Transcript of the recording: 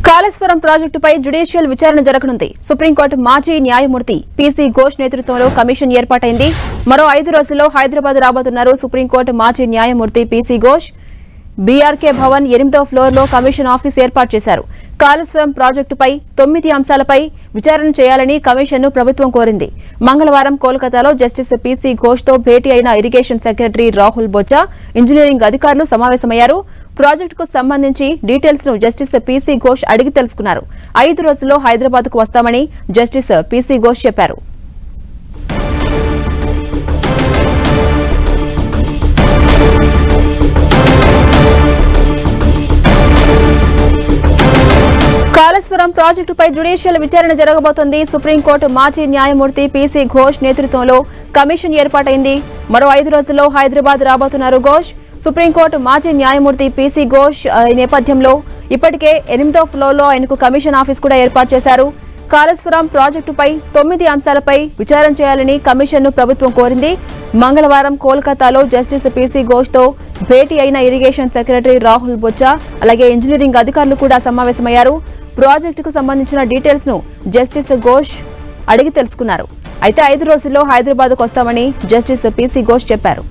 కాళేశ్వరం ప్రాజెక్టుపై జ్యుడిషియల్ విచారణ జరగనుంది. సుప్రీంకోర్టు మాజీ న్యాయమూర్తి పీసీ ఘోష్ నేతృత్వంలో కమిషన్ ఏర్పాటైంది. మరో 5 రోజుల్లో హైదరాబాద్ రాబోతున్నారు సుప్రీంకోర్టు మాజీ న్యాయమూర్తి పీసీ ఘోష్. బీఆర్కే భవన్ 8వ ఫ్లోర్లో కమిషన్ ఆఫీస్ ఏర్పాటు చేశారు. కాళేశ్వరం ప్రాజెక్టుపై 9 అంశాలపై విచారణ చేయాలని కమిషన్ను ప్రభుత్వం కోరింది. మంగళవారం కోల్కతాలో జస్టిస్ పీసీ ఘోష్తో భేటీ అయిన irrigation secretary Rahul Bojja, engineering అధికారులు సమావేశమయ్యారు. ప్రాజెక్టుకు సంబంధించి డీటెయిల్స్ ను జస్టిస్ పీసీ ఘోష్ అడిగి తెలుసుకున్నారు. 5 రోజుల్లో హైదరాబాద్కు వస్తామని జస్టిస్ పీసీ ఘోష్ చెప్పారు. కాళేశ్వరం ప్రాజెక్టుపై జ్యుడిషియల్ విచారణ జరగబోతోంది. సుప్రీంకోర్టు మాజీ న్యాయమూర్తి పీసీ ఘోష్ నేతృత్వంలో కమిషన్ ఏర్పాటైంది. మరో 5 రోజుల్లో హైదరాబాద్ రాబోతున్నారు ఘోష్. సుప్రీంకోర్టు మాజీ న్యాయమూర్తి పీసీ ఘోష్ ఈ నేపథ్యంలో ఇప్పటికే 8వ ఫ్లోర్లో ఆయనకు కమిషన్ ఆఫీస్ కూడా ఏర్పాటు చేశారు. కాళేశ్వరం ప్రాజెక్టుపై 9 అంశాలపై విచారణ చేయాలని కమిషన్ను ప్రభుత్వం కోరింది. మంగళవారం కోల్కతాలో జస్టిస్ పీసీ ఘోష్తో భేటీ అయిన ఇరిగేషన్ సెక్రటరీ రాహుల్ బొజ్జా, అలాగే ఇంజనీరింగ్ అధికారులు కూడా సమావేశమయ్యారు. ప్రాజెక్టుకు సంబంధించిన డీటెయిల్స్ ను జస్టిస్ ఘోష్ అడిగి తెలుసుకున్నారు. అయితే 5 రోజుల్లో హైదరాబాద్కు వస్తామని జస్టిస్ పీసీ ఘోష్ చెప్పారు.